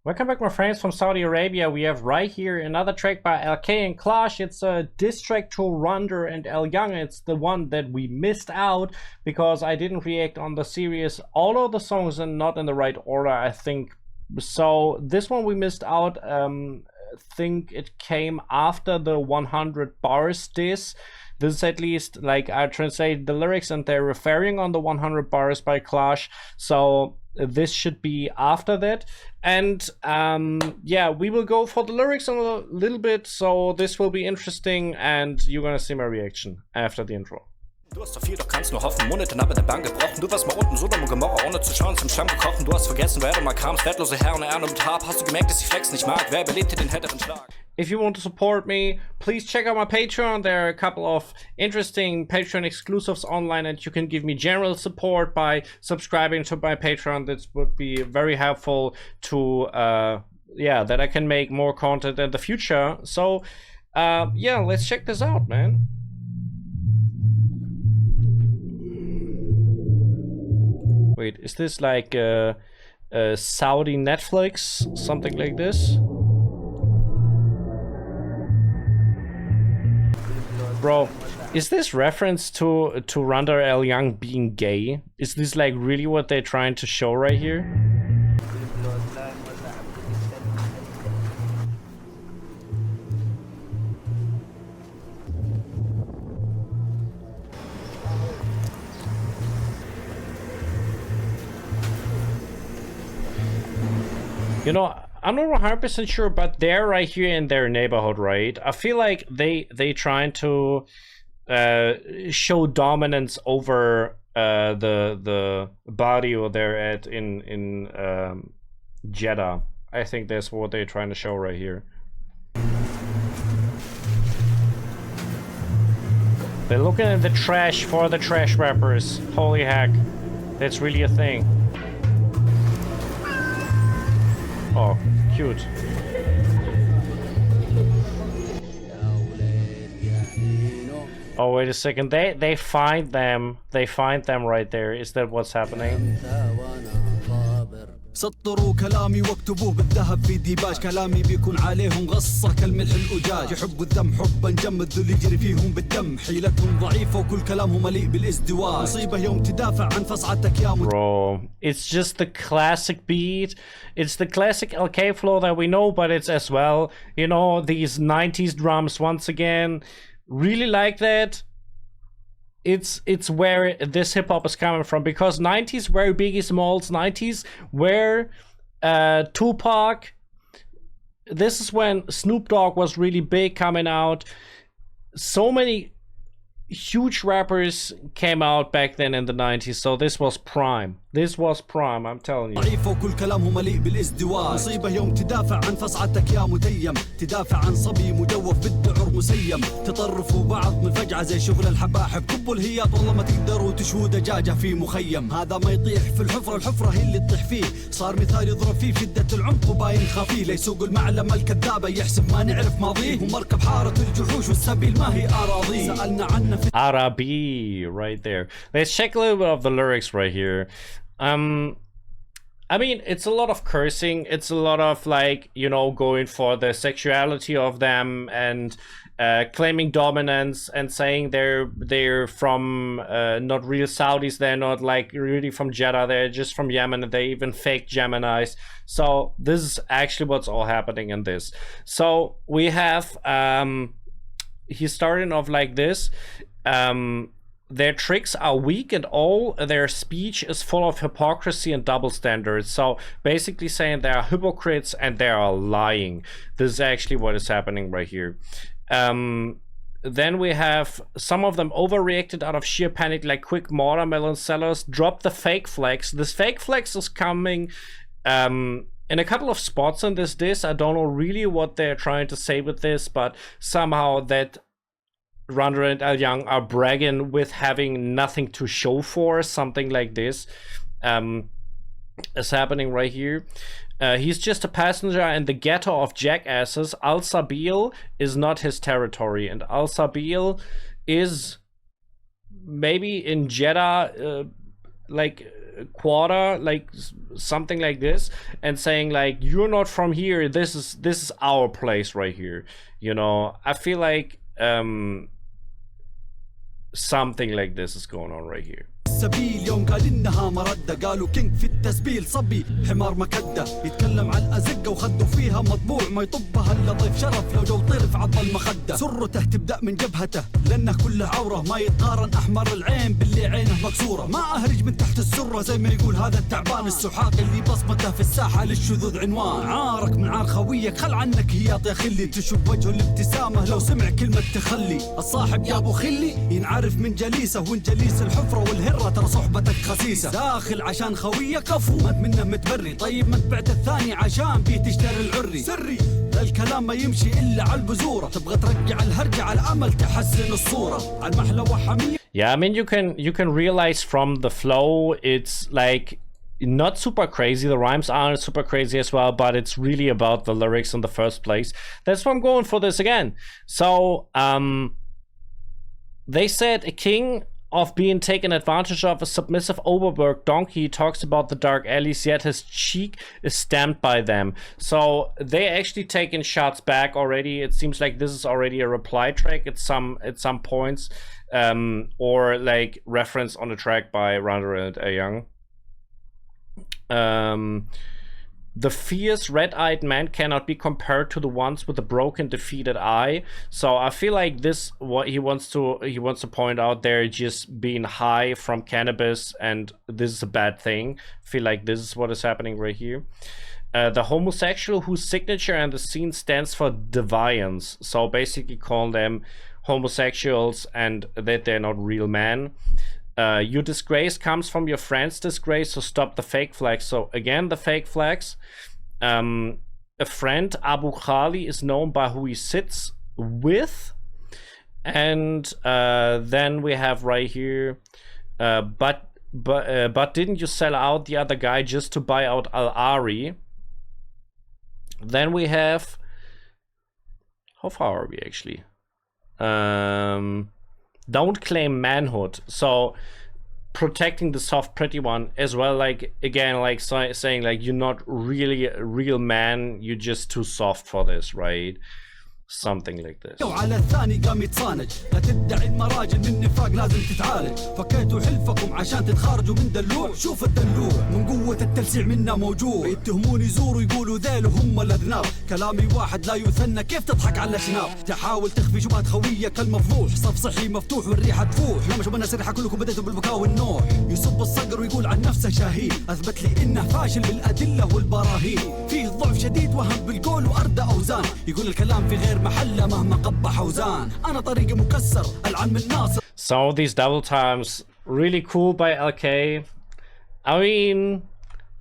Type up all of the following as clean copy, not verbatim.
Welcome back, my friends from Saudi Arabia. We have right here another track by LK and Klash. It's a diss track to Rander and Alyoung. It's the one that we missed out because I didn't react on the series. All of the songs are not in the right order, I think. So this one we missed out. I think it came after the 100 bars diss. This is at least, like, I translated the lyrics and they're referring on the 100 bars by Klash. So this should be after that. And yeah, we will go for the lyrics in a little bit. So this will be interesting and you're gonna see my reaction after the intro. Du hast so viel, doch kannst nur hoffen, monatelang mit der Bank gebrochen. Du warst mal unten, Sodom und Gomorra, ohne zu schauen, zum Stamm gekrochen. Du hast vergessen, wer du mal kamst, wertlose Herren, Ehren und Hab. Hast du gemerkt, dass ich Flex nicht mag? Wer überlebte den härteren Schlag? If you want to support me, please check out my Patreon. There are a couple of interesting Patreon exclusives online, and you can give me general support by subscribing to my Patreon. This would be very helpful to, yeah, that I can make more content in the future. So, yeah, let's check this out, man. Wait, is this like a Saudi Netflix? Something like this? Bro, is this reference to Rander and Alyoung being gay? Is this like really what they're trying to show right here? You know, I'm not 100% sure, but they're right here in their neighborhood, right? I feel like they trying to show dominance over the barrio they're at in Jeddah. I think that's what they're trying to show right here. They're looking at the trash for the trash rappers. Holy heck, that's really a thing. Oh, cute. Oh, wait a second. They find them. They find them right there. Is that what's happening? سطروا كلامي واكتبوه بالذهب في ديباج كلامي بيكون عليهم غصة كالملح الأجاج يحبوا الذم حبا جمد ذو اللي يجري فيهم بالدم حيلتهم ضعيفة وكل كلامهم مليء بالازدواج مصيبة يوم تدافع عن فصعتك يا Bro, it's just the classic beat. It's the classic LK flow that we know, but it's as well, you know, these 90s drums once again. Really like that. It's where this hip hop is coming from, because 90s were Biggie Smalls, 90s were Tupac. This is when Snoop Dogg was really big coming out. So many huge rappers came out back then in the 90s, so this was prime. This was prime, I'm telling you. ضعيفة وكل كلامهم مليء بالازدواج مصيبة يوم تدافع عن فصعتك يا متيم تدافع عن صبي مجوف بالذعر مسيم تطرفوا بعض من فجعة زي شغل الحباحب كبوا الهياط والله ما تقدروا تشووا دجاجة في مخيم هذا ما يطيح في الحفرة الحفرة هي اللي تطيح فيه صار مثال يضرب فيه شدة العمق وباين خفيه ليسوق المعلمة الكذابة يحسب ما نعرف ماضيه ومركب حارة الجحوش والسبيل ما هي أراضيه سألنا عنه في Arabi, right there. Let's check a little bit of the lyrics right here. I mean, it's a lot of cursing. It's a lot of, like, you know, going for the sexuality of them and claiming dominance and saying they're from not real Saudis. They're not like really from Jeddah. They're just from Yemen, and they even fake Geminis. So this is actually what's all happening in this. So we have he's starting off like this. Their tricks are weak and all their speech is full of hypocrisy and double standards. So basically saying they are hypocrites and they are lying. This is actually what is happening right here. Then we have some of them overreacted out of sheer panic, like quick watermelon sellers. Drop the fake flex. This fake flex is coming in a couple of spots in this diss. I don't know really what they're trying to say with this, but somehow that Rander and Alyoung are bragging with having nothing to show for, something like this is happening right here. He's just a passenger in the ghetto of jackasses. Al Sabil is not his territory, and Al Sabil is maybe in Jeddah, like quarter, like something like this, and saying like, you're not from here, this is our place right here, you know. I feel like something like this is going on right here. السبيل يوم قال إنها مردة قالوا كينج في التسبيل صبي حمار مكدة يتكلم عن الأزقة وخده فيها مطبوع ما يطبها إلا ضيف شرف لو جو طرف عض المخدة سرته تبدأ من جبهته لأنه كله عورة ما يتقارن أحمر العين باللي عينه مكسورة ما أهرج من تحت السرة زي ما يقول هذا التعبان السحاق اللي بصمته في الساحة للشذوذ عنوان عارك من عار خويك خل عنك هياط يا خلي تشوف وجهه الابتسامة لو سمع كلمة تخلي الصاحب يا أبو خلي ينعرف من جليسه وين جليس الحفرة والهرة ترى صحبتك خسيسة داخل عشان خويك كفو ما منه متبري طيب ما تبعت الثاني عشان بيه تشتري العري سري الكلام ما يمشي إلا على البزورة تبغى ترجع الهرجة على الأمل تحسن الصورة على المحلوة حمية. Yeah, I mean, you can realize from the flow it's like not super crazy, the rhymes aren't super crazy as well, but it's really about the lyrics in the first place. That's why I'm going for this again. So they said a king of being taken advantage of, a submissive overworked donkey, talks about the dark alleys, yet his cheek is stamped by them. So they actually taken shots back already. It seems like this is already a reply track at some points, or like reference on the track by Rander and Alyoung. The fierce red-eyed man cannot be compared to the ones with the broken, defeated eye. So I feel like this, what he wants to point out there, just being high from cannabis, and this is a bad thing. I feel like this is what is happening right here. The homosexual whose signature and the scene stands for deviance. So basically calling them homosexuals and that they're not real men. Your disgrace comes from your friend's disgrace, so stop the fake flags. So again, the fake flags. A friend, Abu Khali, is known by who he sits with. And then we have right here, but didn't you sell out the other guy just to buy out Al-Ari? Then we have, how far are we actually? Don't claim manhood. So protecting the soft pretty one as well, like again, like saying like you're not really a real man, you're just too soft for this, right? Something like this. وعلى الثاني قام يتصانج لا تدعي المراجل من نفاق لازم تتعالج فكيتوا حلفكم عشان تتخارجوا من دلوع شوف الدلوع من قوة التلسيع منا موجوع يتهمون يزوروا يقولوا ذيل هم الأذناب كلامي واحد لا يثنى كيف تضحك على شناب تحاول تخفي شبهات خويك المفضوح صف صحي مفتوح والريحة تفوح لما شبنا سريحة كلكم بديتوا بالبكاء والنوح يصب الصقر ويقول عن نفسه شهيد أثبت لي إنه فاشل بالأدلة والبراهين فيه ضعف شديد وهم بالقول وأردى أوزان يقول الكلام في غير محله مهما قبح أوزان أنا طريقي مكسر العلم الناصر. So these double times really cool by LK. I mean,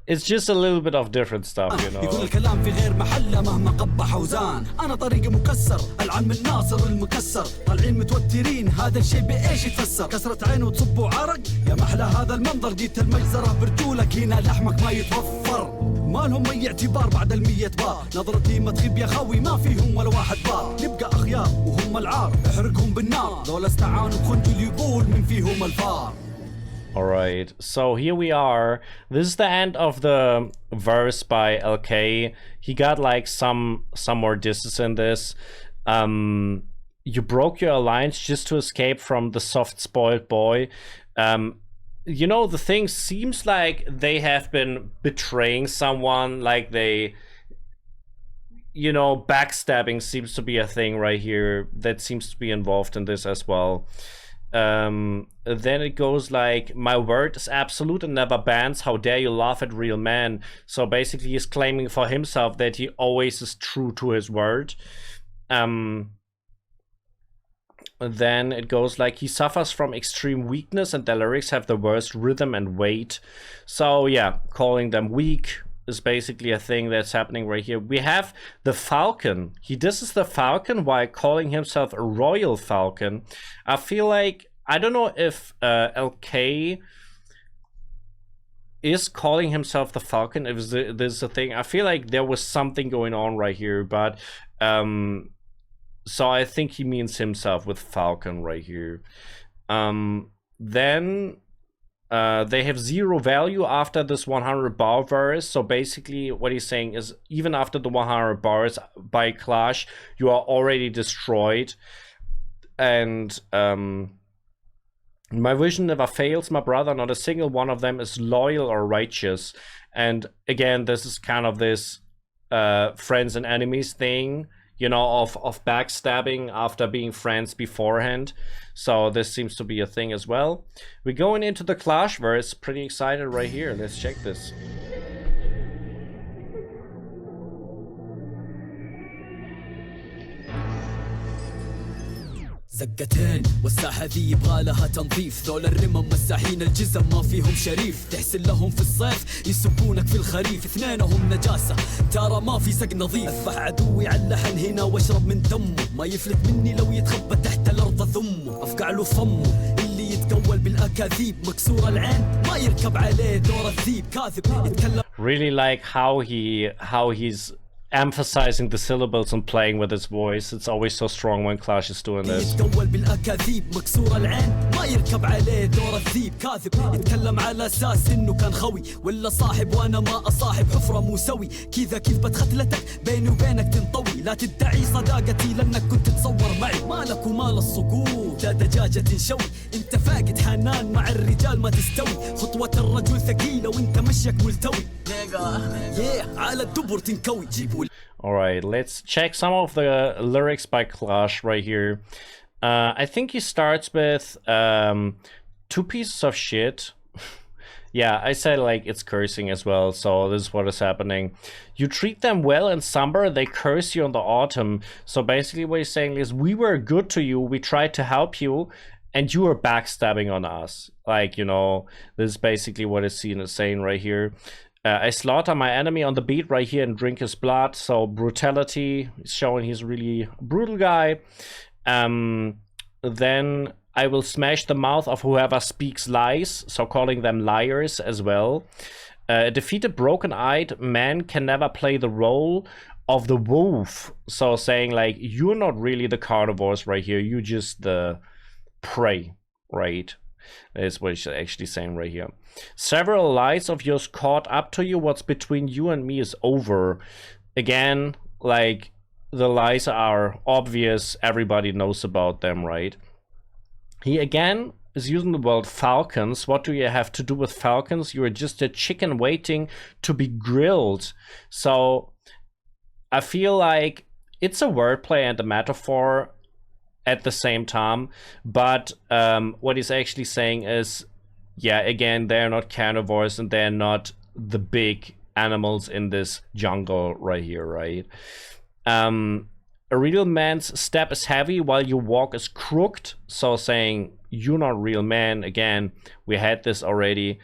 it's just a little bit of different stuff, you know. يقول الكلام في غير محله مهما قبح أوزان أنا طريقي مكسر العلم الناصر المكسر طالعين متوترين هذا الشيء بإيش يتفسر كسرة عين وتصبوا عرق يا محلى هذا المنظر جيت المجزرة برجولك هنا لحمك ما يتوفر ما لهم أي اعتبار بعد 100 بار نظرتي ما تخيب يا خوي ما فيهم ولا واحد بار نبقى أخيار وهم العار احرقهم بالنار ذولا استعانوا بخنجل يقول من فيهم الفار. Alright, so here we are. This is the end of the verse by LK. He got like some more distance in this. You broke your alliance just to escape from the soft spoiled boy. You know, the thing seems like they have been betraying someone, like they, you know, backstabbing seems to be a thing right here that seems to be involved in this as well. Then it goes like, my word is absolute and never bans, how dare you laugh at real men. So basically he's claiming for himself that he always is true to his word. Then it goes like, he suffers from extreme weakness and the lyrics have the worst rhythm and weight. So yeah, calling them weak is basically a thing that's happening right here. We have the Falcon. He disses the Falcon while calling himself a Royal Falcon. I feel like, I don't know if LK is calling himself the Falcon, if this is a thing. I feel like there was something going on right here, but so I think he means himself with Falcon right here. Then they have 0 value after this 100 bar verse. So basically what he's saying is even after the 100 bars by Klash, you are already destroyed. And my vision never fails, my brother, not a single one of them is loyal or righteous. And again, this is kind of this friends and enemies thing, you know, of backstabbing after being friends beforehand. So this seems to be a thing as well. We're going into the Klash verse, pretty excited right here. Let's check this. زقتين والساحة ذي يبغى لها تنظيف، ذول الرمم مساحين الجزم ما فيهم شريف، تحسن لهم في الصيف يسبونك في الخريف، اثنينهم نجاسة ترى ما في سق نظيف، اذبح عدوي على اللحن هنا واشرب من دمه، ما يفلت مني لو يتخبى تحت الارض ذمه، افقع له فمه، اللي يتقول بالاكاذيب مكسور العين ما يركب عليه دور الذيب، كاذب يتكلم. Really like how he's emphasizing the syllables and playing with his voice. It's always so strong when Klash is doing this. يتقول بالاكاذيب مكسور العين ما يركب عليه دور الذيب، كاذب يتكلم على اساس انه كان خوي ولا صاحب، وانا ما اصاحب حفره مو سوي، كذا كذبه ختلتك بيني وبينك تنطوي، لا تدعي صداقتي لانك كنت تصور معي، مالك ومال الصقور لا دجاجه شوي، انت فاقد حنان مع الرجال ما تستوي، خطوه الرجل ثقيله وانت مشيك ملتوي، على الدبر تنكوي جيبوا. Alright, let's check some of the lyrics by Klash right here. I think he starts with 2 pieces of shit. Yeah, I said like it's cursing as well, so this is what is happening. You treat them well in summer, they curse you in the autumn. So basically what he's saying is we were good to you, we tried to help you, and you were backstabbing on us. Like, you know, this is basically what is saying right here. I slaughter my enemy on the beat right here and drink his blood. So brutality is showing he's really a brutal guy. Then I will smash the mouth of whoever speaks lies. So calling them liars as well. A defeated broken-eyed man can never play the role of the wolf. So saying like, you're not really the carnivores right here. You're just the prey, right? That's what he's actually saying right here. Several lies of yours caught up to you. What's between you and me is over. Again, like the lies are obvious. Everybody knows about them, right? He again is using the word falcons. What do you have to do with falcons? You're just a chicken waiting to be grilled. So I feel like it's a wordplay and a metaphor at the same time, but what he's actually saying is, yeah, again, they're not carnivores and they're not the big animals in this jungle right here, right? A real man's step is heavy while your walk is crooked. So saying you're not a real man. Again, we had this already.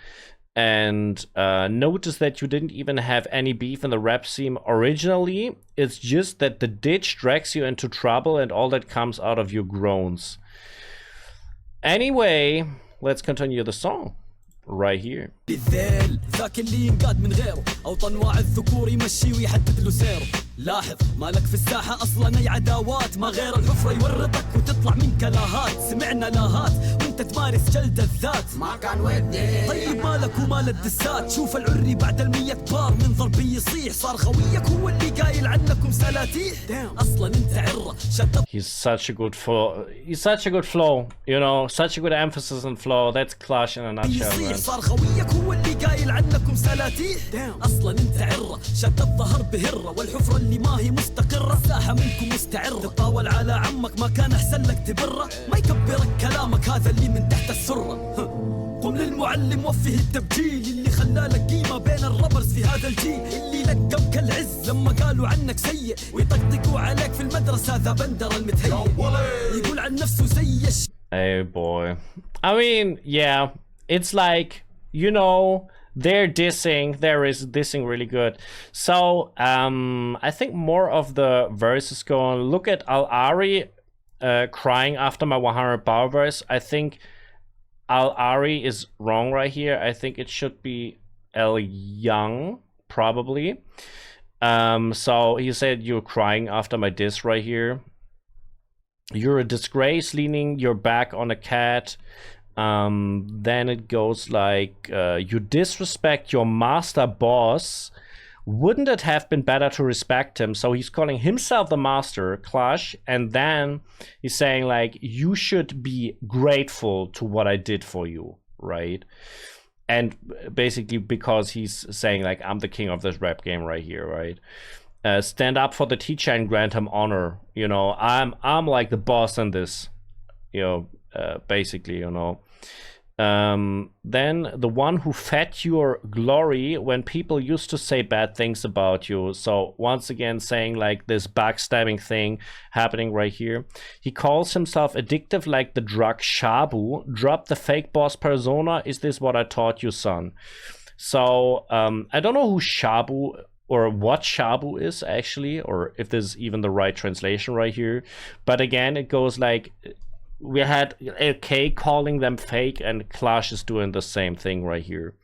And notice that you didn't even have any beef in the rap scene originally. It's just that the ditch drags you into trouble and all that comes out of your groans. Anyway, let's continue the song right here. ذاك اللي ينقاد من غيره او طنواع الذكور يمشي ويحدد له سيره، لاحظ مالك في الساحه اصلا اي عداوات، ما غير الحفره يورطك وتطلع من كلاهات، سمعنا لاهات وانت تمارس جلد الذات، ما كان ودي طيب مالك ومال الدسات، شوف العري بعد 100 بار من ضربي يصيح، صار خويك هو اللي قايل عنكم سلاتيح، اصلا انت عره شد. He's such a good flow. He's such a good flow, you know, such a good emphasis and flow. That's Klash in a nutshell, man. صار خويك هو اللي قايل عنكم سلاتيح، اصلا انت عره شد الظهر بهره، والحفره اللي ما هي مستقره، الساحه منكم مستعره، تطاول على عمك ما كان احسن لك تبره، ما يكبرك كلامك هذا اللي من تحت السره، قم للمعلم وفه التبجيل اللي خلالك قيمه بين الربرز في هذا الجيل، اللي لقبك العز لما قالوا عنك سيء، ويطقطقوا عليك في المدرسه ذا بندر المتهيئ، يقول عن نفسه زي Hey boy. I mean, yeah, it's like, you know, they're dissing really good. So I think more of the verses go on. Look at Al-Ari crying after my 100 bar verse. I think Al-Ari is wrong right here. I think it should be Alyoung, probably. So he said you're crying after my diss right here. You're a disgrace, leaning your back on a cat. Then it goes like, you disrespect your master boss. Wouldn't it have been better to respect him? So he's calling himself the master, Klash, and then he's saying like, you should be grateful to what I did for you, right? And basically because he's saying like, I'm the king of this rap game right here, right? Stand up for the teacher and grant him honor. You know, I'm like the boss in this, you know, basically, you know. Then the one who fed your glory when people used to say bad things about you. So once again saying like this backstabbing thing happening right here. He calls himself addictive like the drug Shabu. Drop the fake boss persona. Is this what I taught you, son? So I don't know who Shabu or what Shabu is actually, or if this is even the right translation right here. But again, it goes like, we had LK calling them fake, and Klash is doing the same thing right here.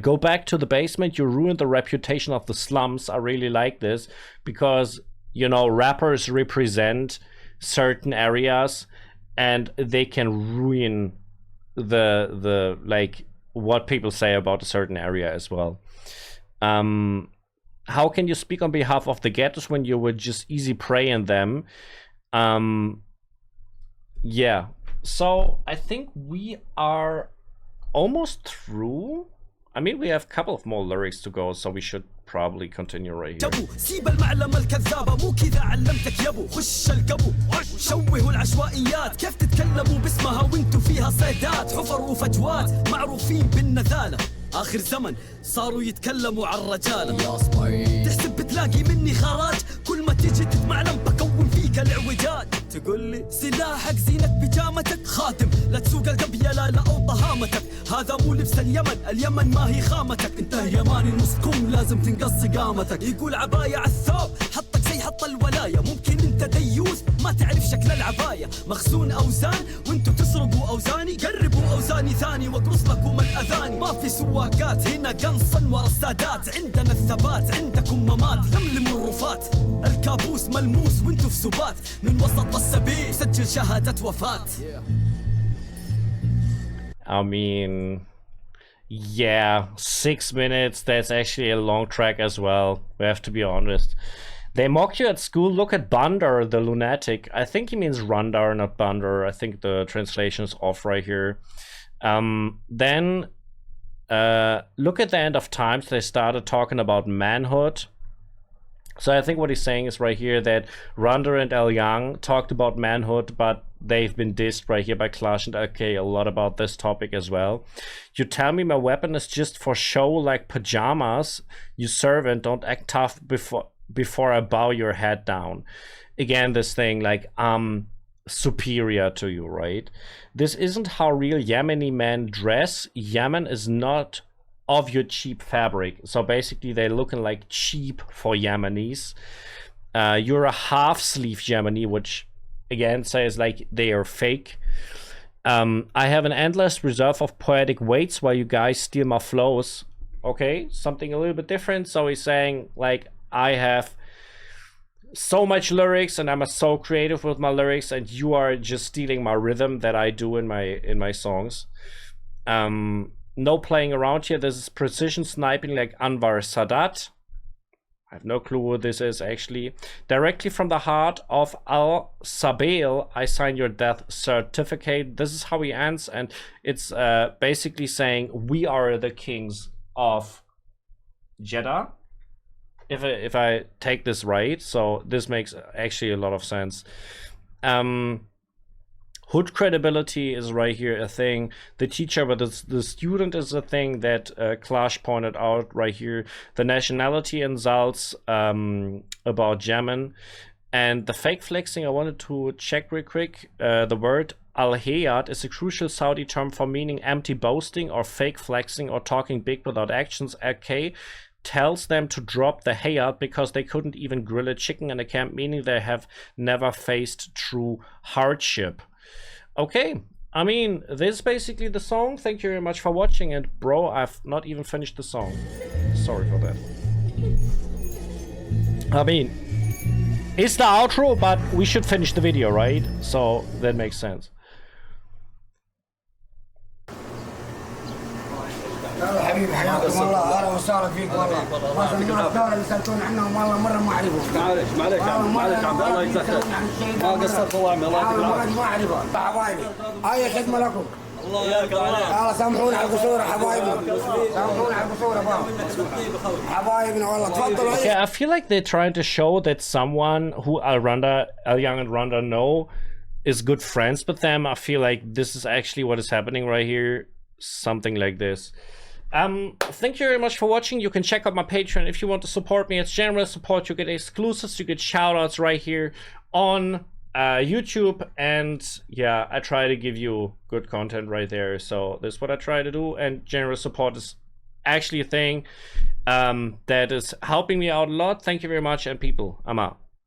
Go back to the basement. You ruined the reputation of the slums. I really like this because, you know, rappers represent certain areas and they can ruin the like what people say about a certain area as well. How can you speak on behalf of the ghettos when you were just easy prey in them? Yeah, so I think we are almost through. I mean, we have a couple of more lyrics to go, so we should probably continue right here. سيب المعلمة الكذابة مو كذا علمتك يابو خش القبو شوهوا العشوائيات كيف تتكلموا باسمها وانتو فيها صيدات حفر وفجوات معروفين بالنذالة آخر زمن صاروا يتكلموا عن الرجالة تحسب بتلاقي مني خراج كل ما تيجي تتمعلم بكون فيك الاعوجاج تقول لي سلاحك زينة بيجامتك خاتم لا تسوق القبيلة لا أو ضهامتك هذا مو لبس اليمن ما هي خامتك انت يماني نص كم لازم تنقص قامتك يقول عباية على الثوب حطك زي حط الولاية ممكن انت ديوث ما تعرف شكل العباية مخزون أوزان وانتو تسرقوا أوزاني قربوا أوزاني ثاني واقرص لكم الأذاني ما في سواقات هنا قنصا ورا السادات عندنا الثبات عندكم ممات لملموا الرفات الكابوس ملموس وانتو في سبات من وسط السبيل سجل شهادة وفاة. I mean, yeah, 6 minutes, that's actually a long track as well, we have to be honest. They mock you at school, look at Bandar, the lunatic. I think he means Randar, not Bandar. I think the translation is off right here. Then, look at the end of times, they started talking about manhood. So I think what he's saying is right here that Rander and Alyoung talked about manhood, but they've been dissed right here by Klash and LK a lot about this topic as well. You tell me my weapon is just for show like pajamas. You servant, don't act tough before I bow your head down. Again, this thing like I'm superior to you, right? This isn't how real Yemeni men dress. Yemen is not of your cheap fabric. So basically they're looking like cheap for Yemenis. You're a half sleeve Yemeni, which again says like they are fake. I have an endless reserve of poetic weights while you guys steal my flows. Okay, something a little bit different. So he's saying like I have so much lyrics and I'm so creative with my lyrics and you are just stealing my rhythm that I do in my songs. No playing around here. This is precision sniping like Anwar Sadat. I have no clue what this is actually. Directly from the heart of Al Sabail, I sign your death certificate. This is how he ends, and it's basically saying we are the kings of Jeddah. If I take this right, so this makes actually a lot of sense. Hood credibility is right here a thing. The teacher, but the student is a thing that Klash pointed out right here. The nationality insults about Yemen. And the fake flexing, I wanted to check real quick. The word al-hayat is a crucial Saudi term for meaning empty boasting or fake flexing or talking big without actions. AK tells them to drop the hayat because they couldn't even grill a chicken in a camp, meaning they have never faced true hardship. Okay, I mean, this is basically the song. Thank you very much for watching, and bro, I've not even finished the song. Sorry for that. I mean, it's the outro, but we should finish the video, right? So that makes sense. حبيبي حياكم الله اهلا وسهلا فيك والله والله النور الدولة اللي سالتون عنهم والله مره ما اعرفهم معلش عبد الله يجزاك ما قصرت والله الله يعطيك العافيه ما اعرفهم حبايبي هاي خدمه لكم الله يا الله سامحونا على القصور حبايبنا سامحونا على القصور حبايبنا والله تفضلوا. Okay, I feel like they're trying to show that someone who Alyoung and Randa know is good friends with them. I feel like this is actually what is happening right here. Something like this. Thank you very much for watching. You can check out my Patreon if you want to support me. It's generous support. You get exclusives, you get shoutouts right here on YouTube, and yeah, I try to give you good content right there. So that's what I try to do, and generous support is actually a thing that is helping me out a lot. Thank you very much, and people, I'm out.